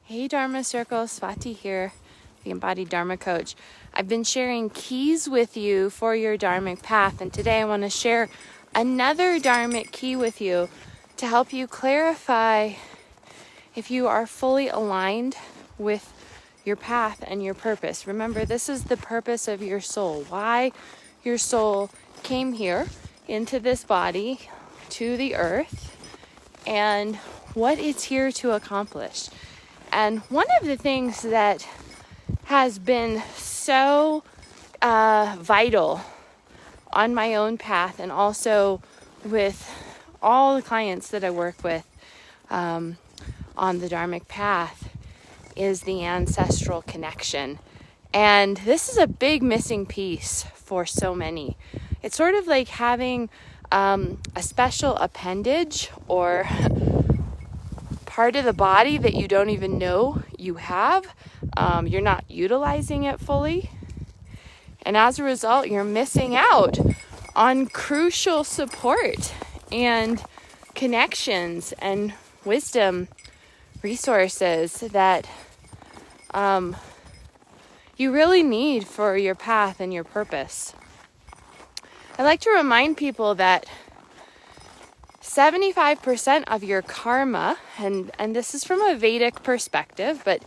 Hey Dharma Circle, Swati here, the Embodied Dharma Coach. I've been sharing keys with you for your dharmic path, and today I want to share another dharmic key with you to help you clarify if you are fully aligned with your path and your purpose. Remember, this is the purpose of your soul, why your soul came here into this body, to the earth, and what it's here to accomplish. And one of the things that has been so vital on my own path, and also with all the clients that I work with on the dharmic path, is the ancestral connection. And this is a big missing piece for so many. It's sort of like having a special appendage or part of the body that you don't even know you have. You're not utilizing it fully. And as a result, you're missing out on crucial support and connections and wisdom resources that you really need for your path and your purpose. I like to remind people that 75% of your karma, and this is from a Vedic perspective, but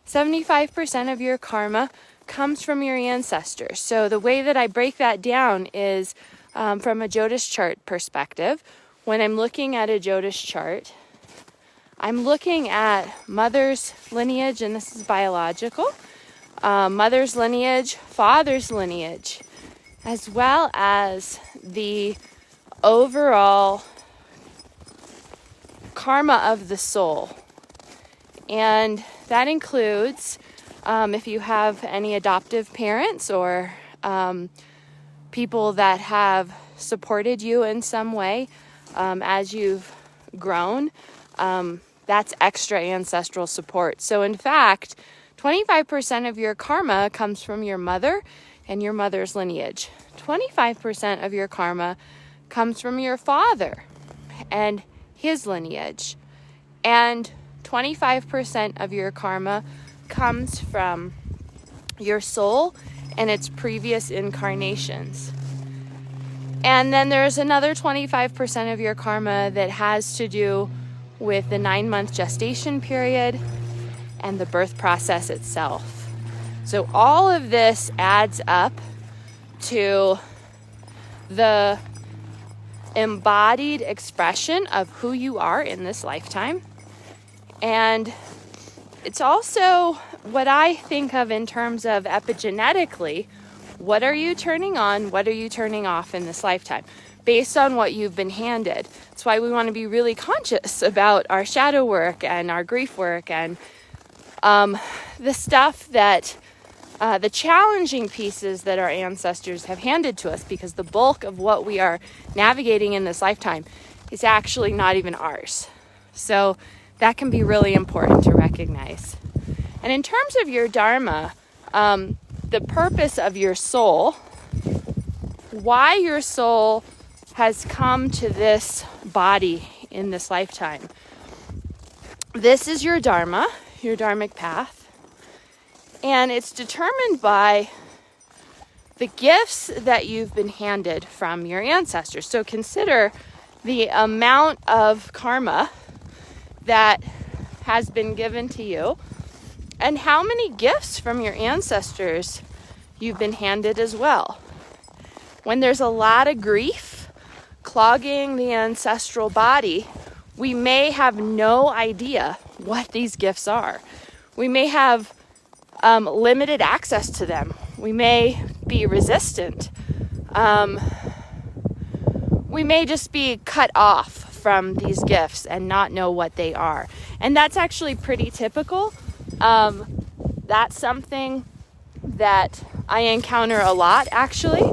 75% of your karma comes from your ancestors. So the way that I break that down is from a Jyotish chart perspective. When I'm looking at a Jyotish chart, I'm looking at mother's lineage, and this is biological, mother's lineage, father's lineage, as well as the overall karma of the soul. And that includes if you have any adoptive parents or people that have supported you in some way as you've grown, that's extra ancestral support. So in fact, 25% of your karma comes from your mother and your mother's lineage. 25% of your karma comes from your father and his lineage. And 25% of your karma comes from your soul and its previous incarnations. And then there's another 25% of your karma that has to do with the 9-month gestation period and the birth process itself. So all of this adds up to the embodied expression of who you are in this lifetime. And it's also what I think of in terms of epigenetically, what are you turning on, what are you turning off in this lifetime, based on what you've been handed. That's why we want to be really conscious about our shadow work and our grief work and the stuff that the challenging pieces that our ancestors have handed to us, because the bulk of what we are navigating in this lifetime is actually not even ours. So that can be really important to recognize. And in terms of your dharma, the purpose of your soul, why your soul has come to this body in this lifetime. This is your dharma, your dharmic path. And it's determined by the gifts that you've been handed from your ancestors. So consider the amount of karma that has been given to you and how many gifts from your ancestors you've been handed as well. When there's a lot of grief clogging the ancestral body, we may have no idea what these gifts are. We may have limited access to them. We may be resistant. We may just be cut off from these gifts and not know what they are. And that's actually pretty typical. That's something that I encounter a lot, actually,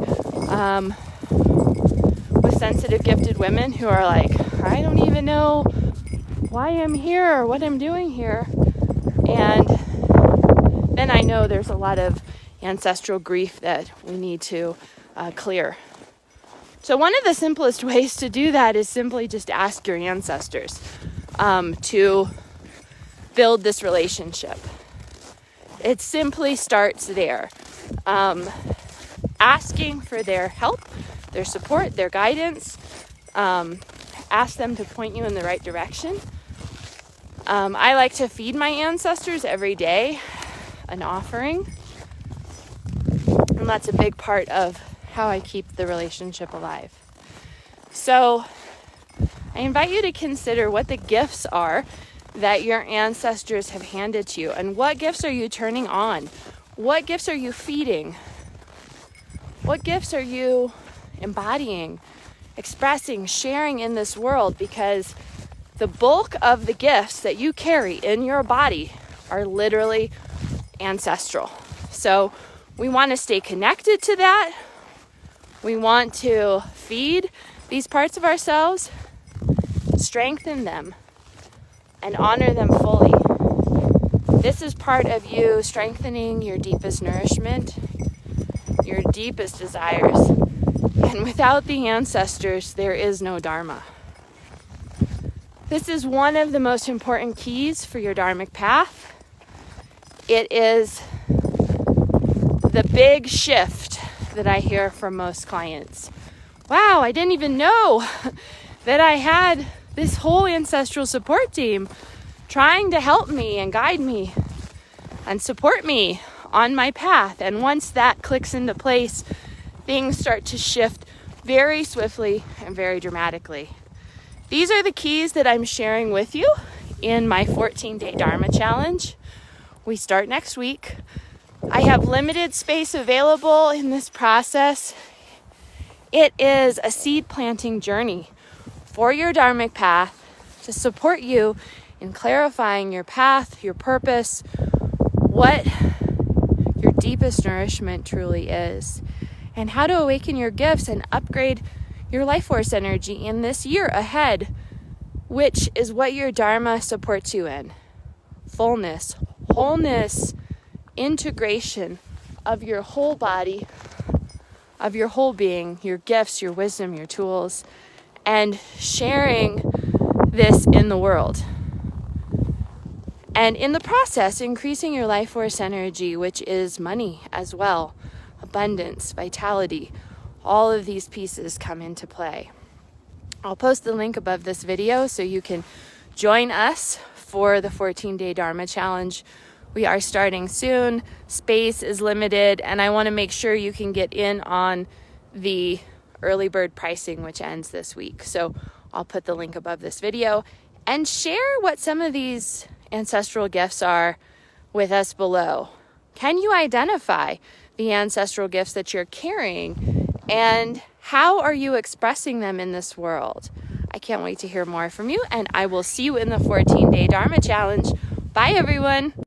with sensitive, gifted women who are like, I don't even know why I'm here or what I'm doing here. And then I know there's a lot of ancestral grief that we need to clear. So one of the simplest ways to do that is simply just ask your ancestors to build this relationship. It simply starts there. Asking for their help, their support, their guidance. Ask them to point you in the right direction. I like to feed my ancestors every day, an offering. And that's a big part of how I keep the relationship alive. So I invite you to consider what the gifts are that your ancestors have handed to you, and what gifts are you turning on? What gifts are you feeding? What gifts are you embodying, expressing, sharing in this world? Because the bulk of the gifts that you carry in your body are literally ancestral. So we want to stay connected to that. We want to feed these parts of ourselves, strengthen them, and honor them fully. This is part of you strengthening your deepest nourishment, your deepest desires. And without the ancestors, there is no Dharma. This is one of the most important keys for your dharmic path. It is the big shift that I hear from most clients. Wow, I didn't even know that I had this whole ancestral support team trying to help me and guide me and support me on my path. And once that clicks into place, things start to shift very swiftly and very dramatically. These are the keys that I'm sharing with you in my 14-day Dharma challenge. We start next week. I have limited space available in this process. It is a seed planting journey for your dharmic path to support you in clarifying your path, your purpose, what your deepest nourishment truly is, and how to awaken your gifts and upgrade your life force energy in this year ahead, which is what your Dharma supports you in. Fullness, wholeness, integration of your whole body, of your whole being, your gifts, your wisdom, your tools, and sharing this in the world. And in the process, increasing your life force energy, which is money as well, abundance, vitality. All of these pieces come into play. I'll post the link above this video so you can join us for the 14-day Dharma challenge. We are starting soon. Space is limited, and I want to make sure you can get in on the early bird pricing, which ends this week. So I'll put the link above this video, and share what some of these ancestral gifts are with us below. Can you identify the ancestral gifts that you're carrying, and how are you expressing them in this world? I can't wait to hear more from you, and I will see you in the 14-day Dharma challenge. Bye, everyone.